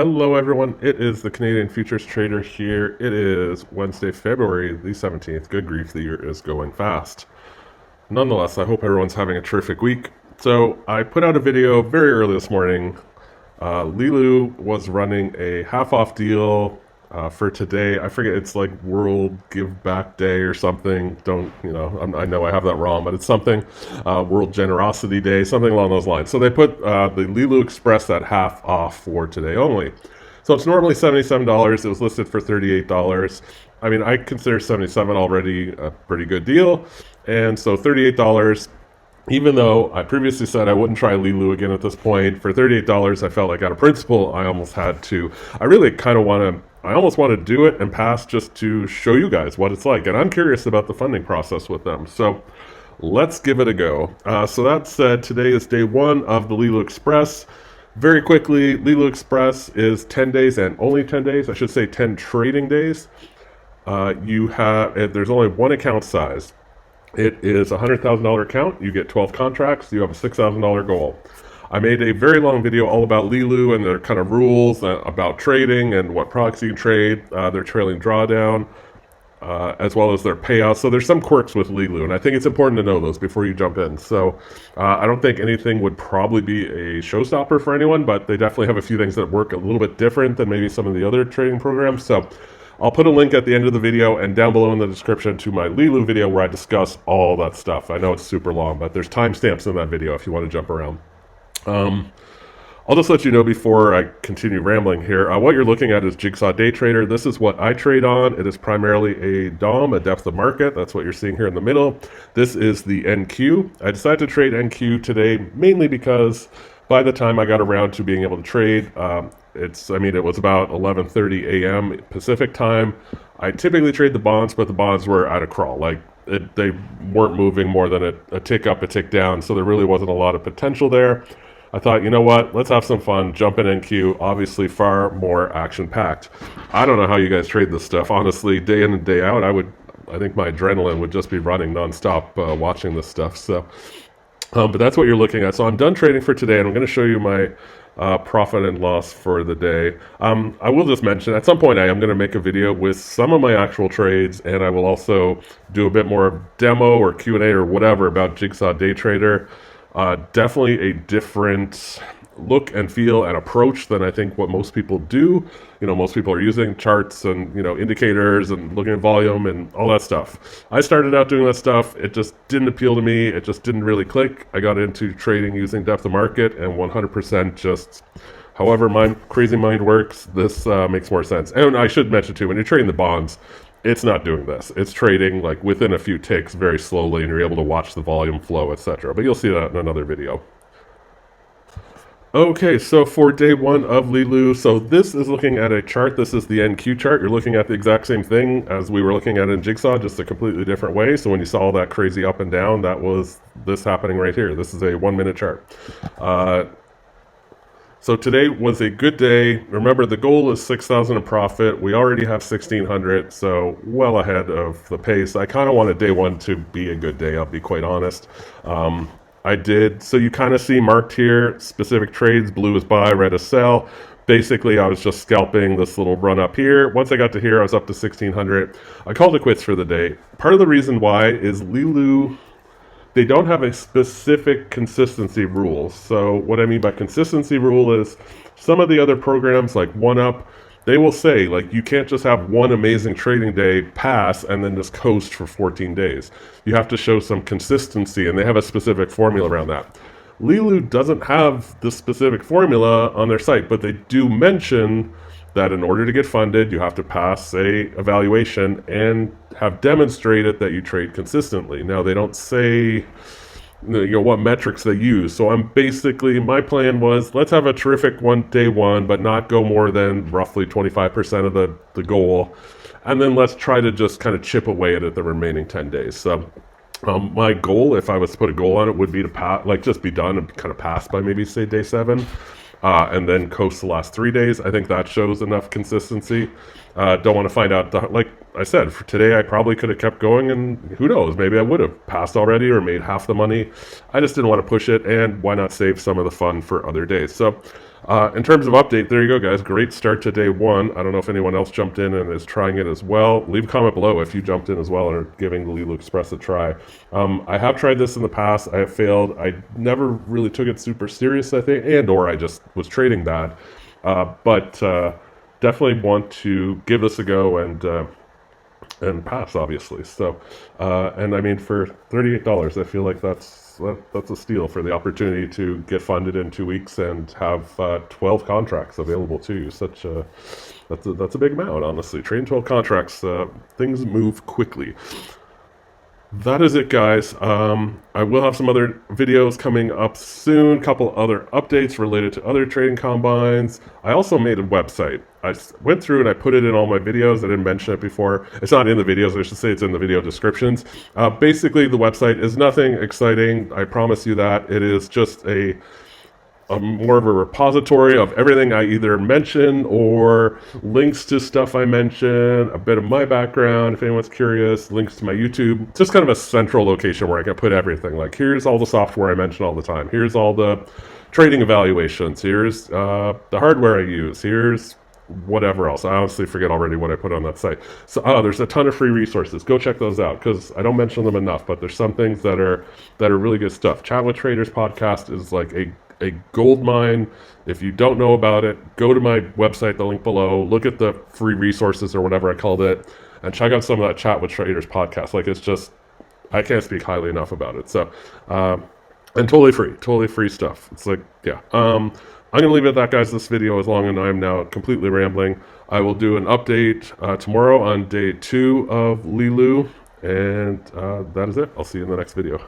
Hello everyone, it is the Canadian Futures Trader here. It is Wednesday, February the 17th. Good grief, the year is going fast. Nonetheless, I hope everyone's having a terrific week. So I put out a video very early this morning. LeeLoo was running a half-off deal for today. I forget, it's like World Give Back Day or something. I know I have that wrong, but it's something. World Generosity Day, something along those lines. So they put the LeeLoo Express at half off for today only. So it's normally $77. It was listed for $38. I mean, I consider $77 already a pretty good deal. And so $38, even though I previously said I wouldn't try LeeLoo again at this point, for $38, I felt like out of principle, I almost had to. I almost want to do it and pass just to show you guys what it's like. And I'm curious about the funding process with them. So let's give it a go. So that said, today is day one of the LeeLoo Express. Very quickly, LeeLoo Express is 10 days and only 10 days. I should say 10 trading days. There's only one account size. It is a $100,000 account. You get 12 contracts. You have a $6,000 goal. I made a very long video all about LeeLoo and their kind of rules about trading and what products you can trade, their trailing drawdown, as well as their payouts. So there's some quirks with LeeLoo, and I think it's important to know those before you jump in. So I don't think anything would probably be a showstopper for anyone, but they definitely have a few things that work a little bit different than maybe some of the other trading programs. So I'll put a link at the end of the video and down below in the description to my LeeLoo video where I discuss all that stuff. I know it's super long, but there's timestamps in that video if you want to jump around. I'll just let you know before I continue rambling here. What you're looking at is Jigsaw Day Trader. This is what I trade on. It is primarily a DOM, a depth of market. That's what you're seeing here in the middle. This is the NQ. I decided to trade NQ today mainly because by the time I got around to being able to trade, it was about 11:30 a.m. Pacific time. I typically trade the bonds, but the bonds were at a crawl. They weren't moving more than a tick up, a tick down, so there really wasn't a lot of potential there. I thought, you know what, let's have some fun, jump in NQ, obviously far more action-packed. I don't know how you guys trade this stuff. Honestly, day in and day out, I think my adrenaline would just be running nonstop watching this stuff. So, but that's what you're looking at. So I'm done trading for today, and I'm going to show you my profit and loss for the day. I will just mention, at some point I am going to make a video with some of my actual trades, and I will also do a bit more demo or Q&A or whatever about Jigsaw Day Trader. Definitely a different look and feel and approach than I think what most people do. Most people are using charts and, indicators and looking at volume and all that stuff. I started out doing that stuff. It just didn't appeal to me. It just didn't really click. I got into trading using depth of market, and 100% just however my crazy mind works, this makes more sense. And I should mention too, when you're trading the bonds, it's not doing this. It's trading like within a few ticks very slowly, and you're able to watch the volume flow, etc. But you'll see that in another video. Okay, so for day one of LeeLoo, so this is looking at a chart. This is the NQ chart. You're looking at the exact same thing as we were looking at in Jigsaw, just a completely different way. So when you saw that crazy up and down, that was this happening right here. This is a 1 minute chart. So today was a good day. Remember, the goal is 6,000 in profit. We already have 1,600, so well ahead of the pace. I kind of wanted day one to be a good day, I'll be quite honest. I did. So you kind of see marked here, specific trades, blue is buy, red is sell. Basically, I was just scalping this little run up here. Once I got to here, I was up to 1,600. I called it quits for the day. Part of the reason why is LeeLoo, they don't have a specific consistency rule. So what I mean by consistency rule is some of the other programs like OneUp, they will say, like, you can't just have one amazing trading day pass and then just coast for 14 days. You have to show some consistency, and they have a specific formula around that. LeeLoo doesn't have the specific formula on their site, but they do mention that in order to get funded, you have to pass a evaluation and have demonstrated that you trade consistently. Now, they don't say what metrics they use. So my plan was, let's have a terrific day one, but not go more than roughly 25% of the goal. And then let's try to just kind of chip away at it the remaining 10 days. So my goal, if I was to put a goal on it, would be to just be done and kind of pass by maybe say day 7. And then coast the last 3 days. I think that shows enough consistency. Don't want to find out, like I said, for today I probably could have kept going, and who knows, maybe I would have passed already or made half the money. I just didn't want to push it, and why not save some of the fun for other days. So In terms of update, there you go, guys. Great start to day one. I don't know if anyone else jumped in and is trying it as well. Leave a comment below if you jumped in as well and are giving the LeeLoo Express a try. I have tried this in the past. I have failed. I never really took it super serious, I think, or I just was trading bad. But definitely want to give this a go and pass, obviously. So, and I mean, for $38, I feel like that's a steal for the opportunity to get funded in 2 weeks and have 12 contracts available to you. That's a big amount, honestly. Trading 12 contracts, things move quickly. That is it, guys. I will have some other videos coming up soon, couple other updates related to other trading combines. I also made a website. I went through and I put it in all my videos. I didn't mention it before. It's not in the videos, I should say it's in the video descriptions. Basically, the website is nothing exciting. I promise you that. It is just a more of a repository of everything I either mention or links to stuff I mention, a bit of my background if anyone's curious, links to my YouTube, just kind of a central location where I can put everything. Like, here's all the software I mention all the time. Here's all the trading evaluations. Here's the hardware I use. Here's whatever else. I honestly forget already what I put on that site. So there's a ton of free resources. Go check those out because I don't mention them enough, but there's some things that are really good stuff. Chat with Traders podcast is like a gold mine. If you don't know about it, go to my website, the link below, look at the free resources or whatever I called it, and check out some of that Chat with Traders podcast. Like, it's just, I can't speak highly enough about it. So, and totally free stuff. It's like, yeah. I'm going to leave it at that, guys. This video is long and I am now completely rambling. I will do an update tomorrow on day 2 of LeeLoo, and that is it. I'll see you in the next video.